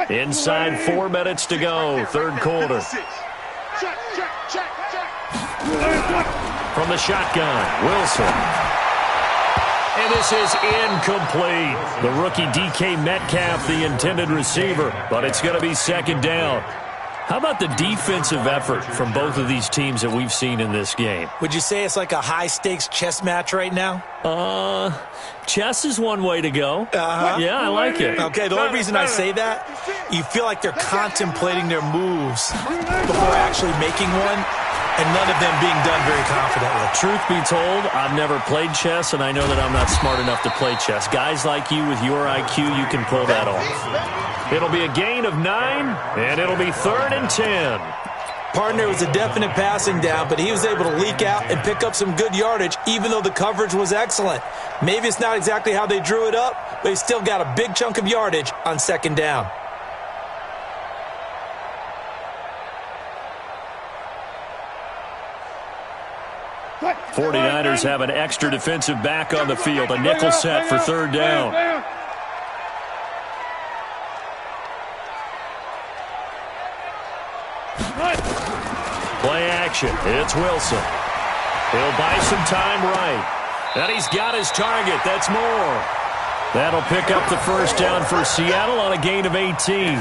Inside 4 minutes to go, third quarter. From the shotgun, Wilson. And this is incomplete. The rookie DK Metcalf, the intended receiver, but it's going to be second down. How about the defensive effort from both of these teams that we've seen in this game? Would you say it's like a high-stakes chess match right now? Chess is one way to go. Yeah, I like it. Okay, the only reason I say that, you feel like they're contemplating their moves before actually making one, and none of them being done very confidently. Truth be told, I've never played chess, and I know that I'm not smart enough to play chess. Guys like you with your IQ, you can pull that off. It'll be a gain of 9, and it'll be 3rd and 10. Partner was a definite passing down, but he was able to leak out and pick up some good yardage, even though the coverage was excellent. Maybe it's not exactly how they drew it up, but he still got a big chunk of yardage on second down. The 49ers have an extra defensive back on the field, a nickel set for third down. Play action. It's Wilson. He'll buy some time right. And he's got his target. That's more. That'll pick up the first down for Seattle on a gain of 18.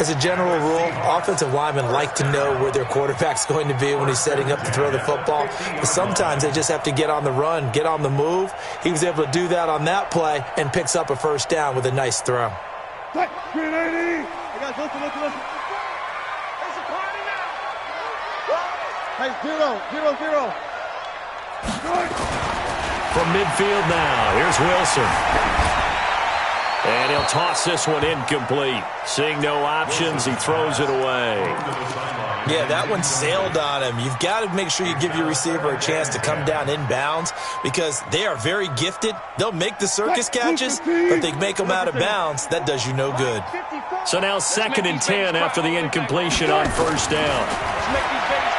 As a general rule, offensive linemen like to know where their quarterback's going to be when he's setting up to throw the football. But sometimes they just have to get on the run, get on the move. He was able to do that on that play and picks up a first down with a nice throw. Hey, 0-0-0. From midfield now, here's Wilson. And he'll toss this one incomplete. Seeing no options, he throws it away. Yeah, that one sailed on him. You've got to make sure you give your receiver a chance to come down inbounds because they are very gifted. They'll make the circus catches, but they make them out of bounds. That does you no good. So now 2nd and 10 after the incompletion on first down.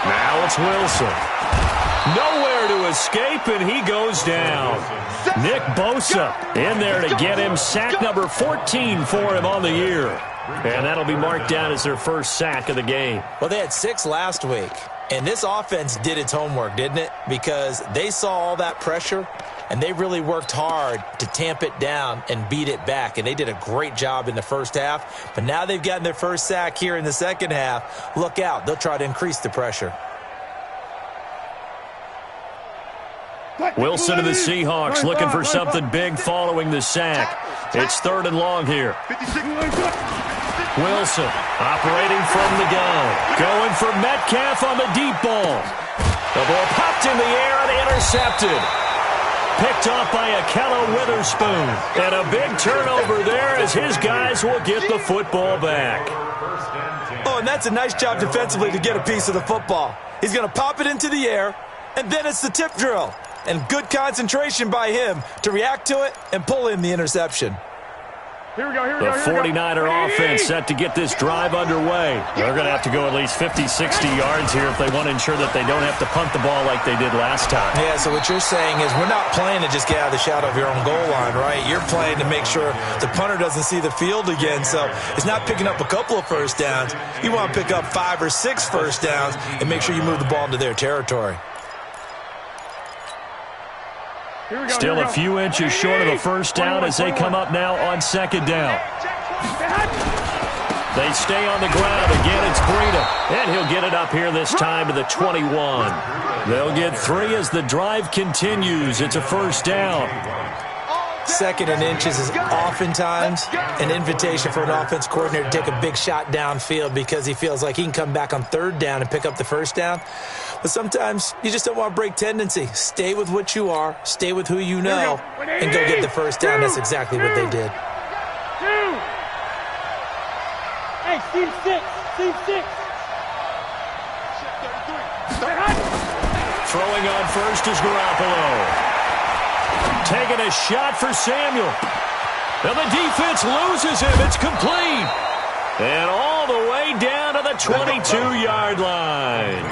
Now it's Wilson. Nowhere to escape, and he goes down. Nick Bosa in there to get him sack number 14 for him on the year. And that'll be marked down as their first sack of the game. Well, they had 6 last week, and this offense did its homework, didn't it? Because they saw all that pressure, and they really worked hard to tamp it down and beat it back. And they did a great job in the first half. But now they've gotten their first sack here in the second half. Look out. They'll try to increase the pressure. Wilson of the Seahawks looking for something big following the sack. It's 3rd and long here. Wilson operating from the gun. Going for Metcalf on the deep ball. The ball popped in the air and intercepted. Picked off by Akello Witherspoon. And a big turnover there as his guys will get the football back. Oh, and that's a nice job defensively to get a piece of the football. He's going to pop it into the air, and then it's the tip drill. And good concentration by him to react to it and pull in the interception. Here we go. The 49er offense set to get this drive underway. They're going to have to go at least 50, 60 yards here if they want to ensure that they don't have to punt the ball like they did last time. Yeah, so what you're saying is we're not playing to just get out of the shadow of your own goal line, right? You're playing to make sure the punter doesn't see the field again. So it's not picking up a couple of first downs. You want to pick up 5 or 6 first downs and make sure you move the ball into their territory. Still a few inches short of a first down as they come up now on second down. They stay on the ground. Again, it's Breida. And he'll get it up here this time to the 21. They'll get 3 as the drive continues. It's a first down. 2nd and inches is oftentimes an invitation for an offense coordinator to take a big shot downfield because he feels like he can come back on 3rd down and pick up the first down. But sometimes you just don't want to break tendency. Stay with what you are, stay with who you know, and go get the first down. That's exactly what they did. Hey, Steve 6. Throwing on first is Garoppolo. Taking a shot for Samuel. And the defense loses him. It's complete. And all the way down to the 22-yard line.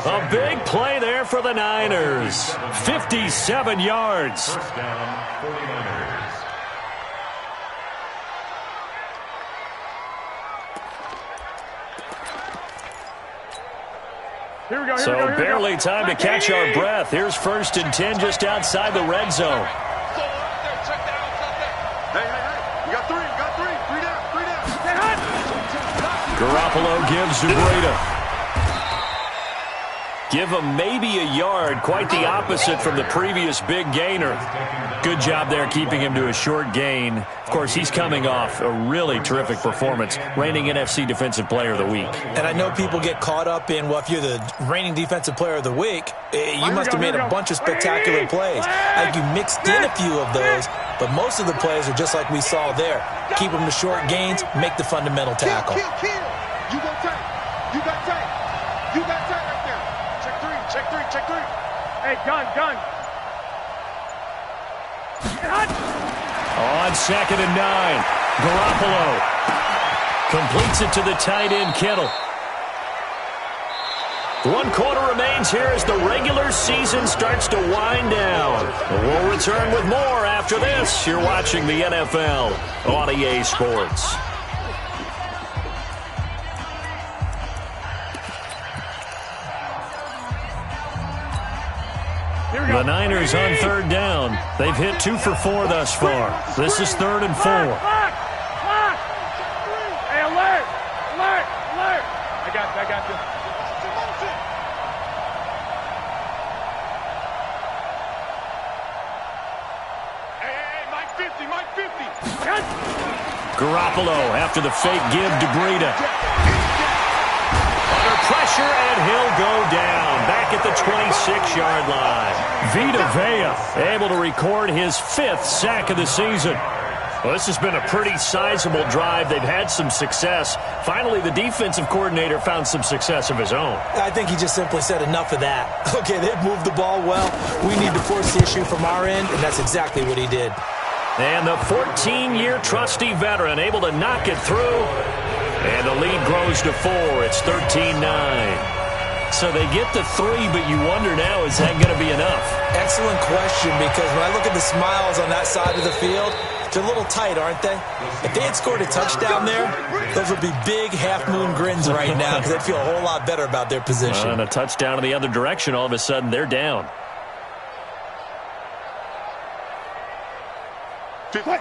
A big play there for the Niners. 57 yards. So barely time to catch our breath. Here's 1st and 10 just outside the red zone. Garoppolo gives to Breida. Give him maybe a yard, quite the opposite from the previous big gainer. Good job there keeping him to a short gain. Of course, he's coming off a really terrific performance, reigning NFC Defensive Player of the Week. And I know people get caught up in, well, if you're the reigning Defensive Player of the Week, you must have made a bunch of spectacular plays. Like you mixed in a few of those, but most of the plays are just like we saw there. Keep them to short gains, make the fundamental tackle. You got tight. You got tight. You got tight right there. Check three. Hey, gun. On 2nd and 9, Garoppolo completes it to the tight end, Kittle. 1 quarter remains here as the regular season starts to wind down. We'll return with more after this. You're watching the NFL on EA Sports. The Niners on 3rd down. They've hit 2 for 4 thus far. This is 3rd and 4. Hey, alert! I got you. Hey, Mike 50. Garoppolo after the fake give to Breida. Under pressure, and he'll go down. Back at the 26-yard line. Vita Vea able to record his 5th sack of the season. Well, this has been a pretty sizable drive. They've had some success. Finally, the defensive coordinator found some success of his own. I think he just simply said enough of that. Okay, they've moved the ball well. We need to force the issue from our end, and that's exactly what he did. And the 14-year trusty veteran able to knock it through. And the lead grows to 4. It's 13-9. So they get the 3, but you wonder now, is that going to be enough? Excellent question, because when I look at the smiles on that side of the field, they're a little tight, aren't they? If they had scored a touchdown there, those would be big half-moon grins right now because they'd feel a whole lot better about their position. And a touchdown in the other direction, all of a sudden they're down.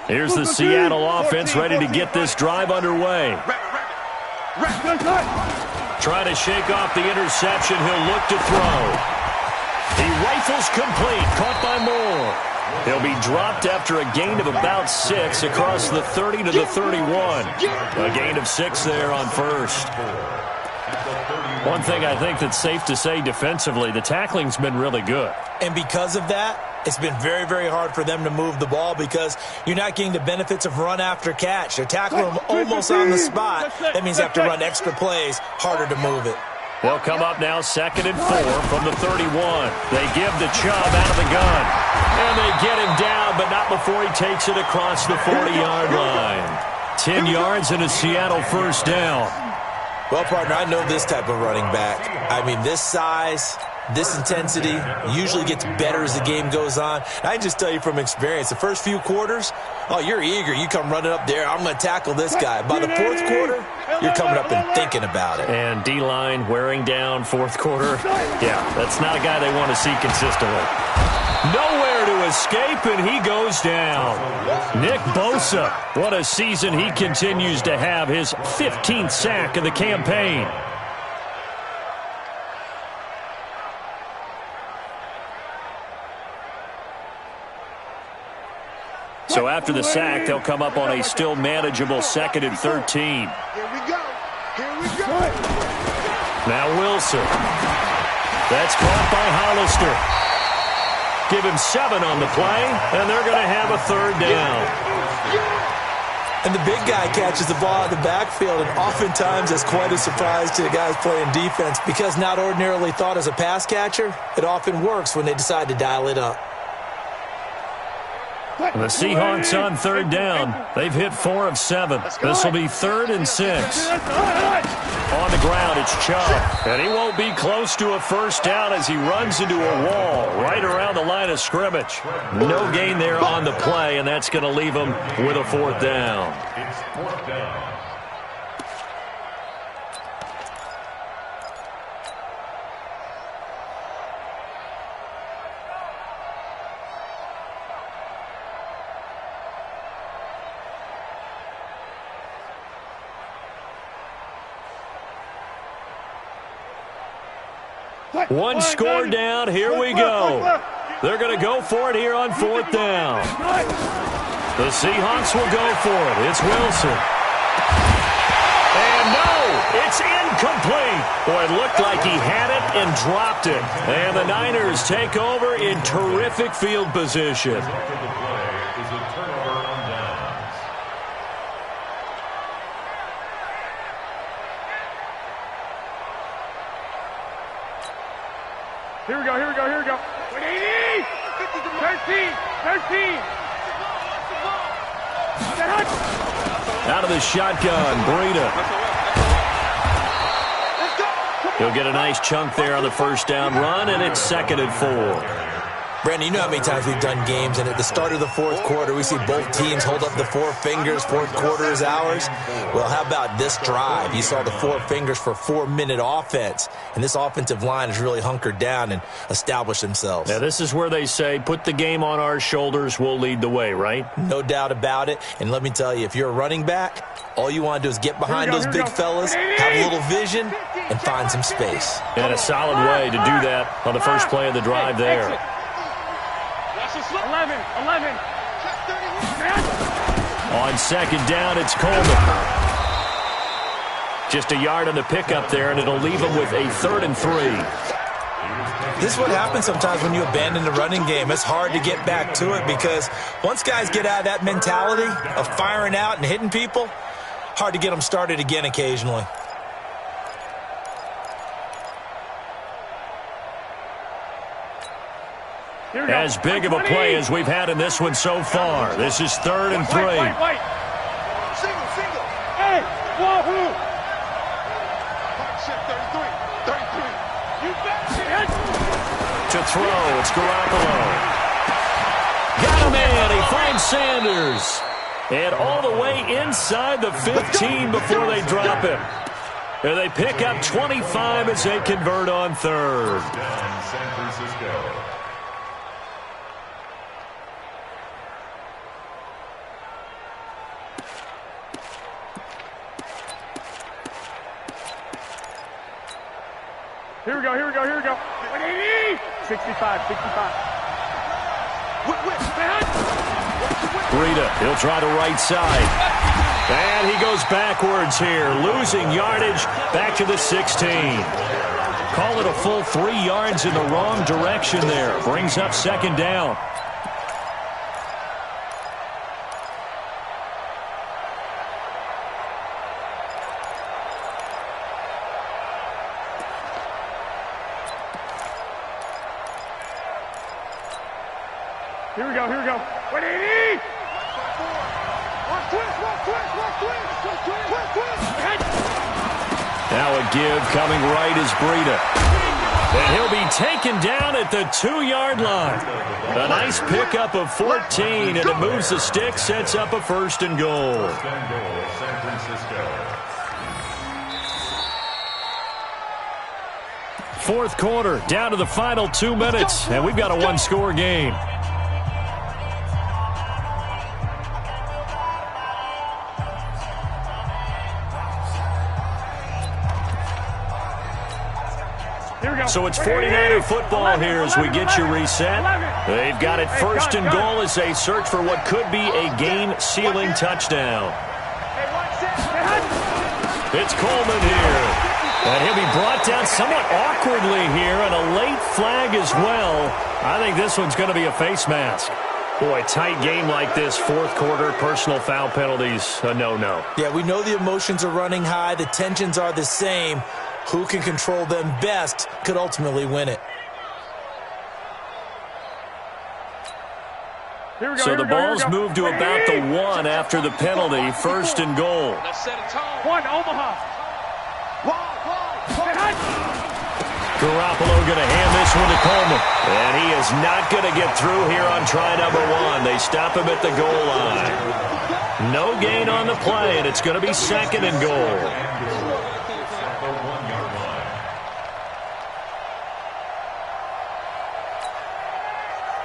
Here's the Seattle offense ready to get this drive underway. Trying to shake off the interception. He'll look to throw. He rifles complete. Caught by Moore. He'll be dropped after a gain of about 6 across the 30 to the 31. A gain of 6 there on 1st. One thing I think that's safe to say defensively, the tackling's been really good. And because of that, it's been very, very hard for them to move the ball because you're not getting the benefits of run after catch. They're tackling them almost on the spot. That means they have to run extra plays, harder to move it. They'll come up now 2nd and 4 from the 31. They give the Chubb out of the gun. And they get him down, but not before he takes it across the 40-yard line. 10 yards and a Seattle 1st down. Well, partner, I know this type of running back. I mean, this size, this intensity usually gets better as the game goes on. And I just tell you from experience, the first few quarters, oh, you're eager. You come running up there, I'm going to tackle this guy. By the 4th quarter, you're coming up and thinking about it. And D-line wearing down 4th quarter. Yeah, that's not a guy they want to see consistently. Nowhere to escape, and he goes down. Nick Bosa, what a season he continues to have, his 15th sack of the campaign. So after the sack, they'll come up on a still manageable 2nd and 13. Here we go. Now Wilson. That's caught by Hollister. Give him 7 on the play, and they're going to have a 3rd down. And the big guy catches the ball out of the backfield, and oftentimes that's quite a surprise to the guys playing defense because not ordinarily thought as a pass catcher, it often works when they decide to dial it up. The Seahawks on 3rd down. They've hit 4 of 7. This will be 3rd and 6. On the ground, it's Chubb. And he won't be close to a 1st down as he runs into a wall right around the line of scrimmage. No gain there on the play, and that's going to leave him with a 4th down. It's 4th down. One score down. Here we go. They're going to go for it here on 4th down. The Seahawks will go for it. It's Wilson. And no, it's incomplete. Boy, it looked like he had it and dropped it. And the Niners take over in terrific field position. Here we go, here we go, here we go. 180! 13! 13! Out of the shotgun, Breida. He'll get a nice chunk there on the first down run, and it's 2nd and 4. Brandon, you know how many times we've done games, and at the start of the 4th quarter, we see both teams hold up the 4 fingers, 4th quarter is ours. Well, how about this drive? You saw the 4 fingers for 4-minute offense, and this offensive line has really hunkered down and established themselves. Now, this is where they say, put the game on our shoulders, we'll lead the way, right? No doubt about it, and let me tell you, if you're a running back, all you want to do is get behind those big fellas, have a little vision, and find some space. And a solid way to do that on the first play of the drive there. 11. On 2nd down, it's Coleman. Just a yard on the pickup there, and it'll leave him with a 3rd and 3. This is what happens sometimes when you abandon the running game. It's hard to get back to it because once guys get out of that mentality of firing out and hitting people, hard to get them started again occasionally. As big of a play as we've had in this one so far. This is 3rd and 3. Single. Hey, wahoo! 33. You bet. To throw, it's Garoppolo. Got a man, he finds Sanders. And all the way inside the 15 before they drop him. And they pick up 25 as they convert on 3rd. San Francisco. Here we go. 180! 65. Breida, he'll try to right side. And he goes backwards here, losing yardage back to the 16. Call it a full 3 yards in the wrong direction there. Brings up 2nd down. Here we go. 180! Now a give coming right is Breida. And he'll be taken down at the 2-yard line. A nice pickup of 14, and it moves the stick, sets up a 1st and goal. San Francisco. 4th quarter, down to the final 2 minutes, and we've got a 1-score game. So it's 49er football here as we get you reset. They've got it 1st and goal as they search for what could be a game-sealing touchdown. It's Coleman here. And he'll be brought down somewhat awkwardly here, and a late flag as well. I think this one's going to be a face mask. Boy, tight game like this, 4th quarter, personal foul penalties, a no-no. Yeah, we know the emotions are running high. The tensions are the same. Who can control them best could ultimately win it. So the ball's moved to about the 1 after the penalty, 1st and goal. One, Omaha. Garoppolo going to hand this one to Coleman. And he is not going to get through here on try number 1. They stop him at the goal line. No gain on the play, and it's going to be 2nd and goal.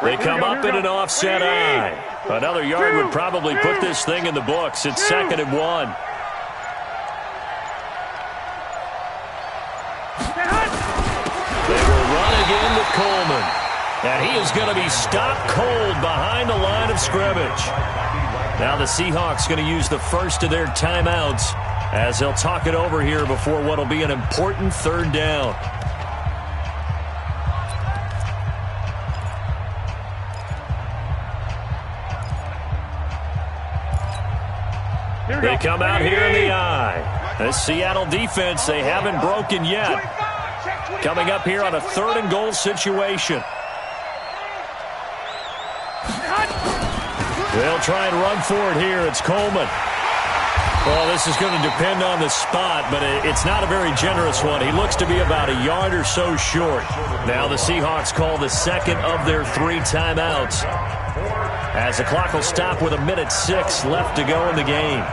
They come up in an offset eye. Another yard would probably put this thing in the books. It's 2nd and 1. They will it Coleman. And he is going to be stopped cold behind the line of scrimmage. Now the Seahawks going to use the first of their timeouts as they'll talk it over here before what will be an important third down. They come out here in the eye. This Seattle defense, they haven't broken yet. Coming up here on a 3rd and goal situation. They'll try and run for it here. It's Coleman. Well, this is going to depend on the spot, but it's not a very generous one. He looks to be about a yard or so short. Now the Seahawks call the second of their 3 timeouts, as the clock will stop with 1:06 left to go in the game.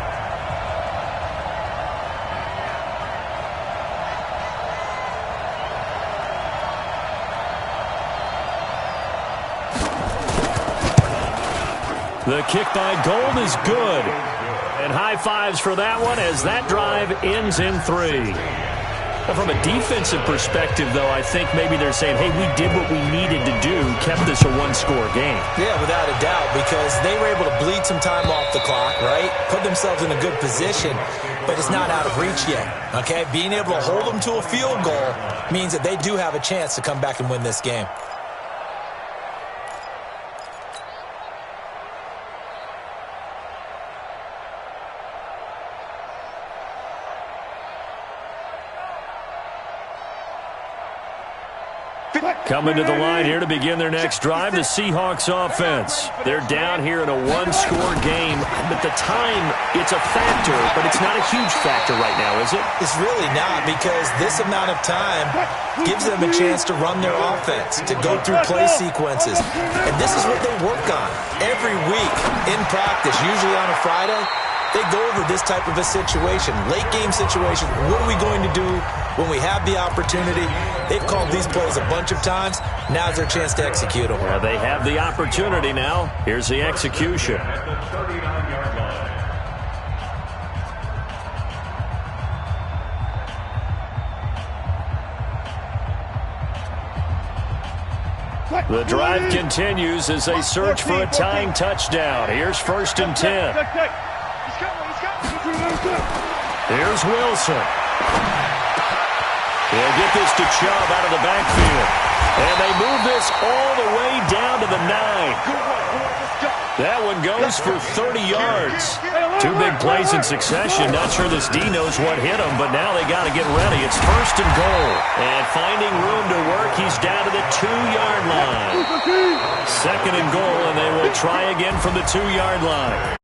The kick by Gold is good. And high fives for that one as that drive ends in 3. Now, from a defensive perspective, though, I think maybe they're saying, hey, we did what we needed to do, kept this a 1-score game. Yeah, without a doubt, because they were able to bleed some time off the clock, right? Put themselves in a good position, but it's not out of reach yet, okay? Being able to hold them to a field goal means that they do have a chance to come back and win this game. Coming to the line here to begin their next drive, the Seahawks offense. They're down here in a 1-score game. At the time, it's a factor, but it's not a huge factor right now, is it? It's really not, because this amount of time gives them a chance to run their offense, to go through play sequences. And this is what they work on every week in practice, usually on a Friday. They go over this type of a situation, late game situation. What are we going to do when we have the opportunity? They've called these plays a bunch of times. Now's their chance to execute them. Well, they have the opportunity now. Here's the execution. The drive continues as they search for a tying touchdown. Here's 1st and 10. Here's Wilson. He'll get this to Chubb out of the backfield. And they move this all the way down to the 9. That one goes for 30 yards. 2 big plays in succession. Not sure this D knows what hit him, but now they got to get ready. It's 1st and goal. And finding room to work, he's down to the 2-yard line. 2nd and goal, and they will try again from the 2-yard line.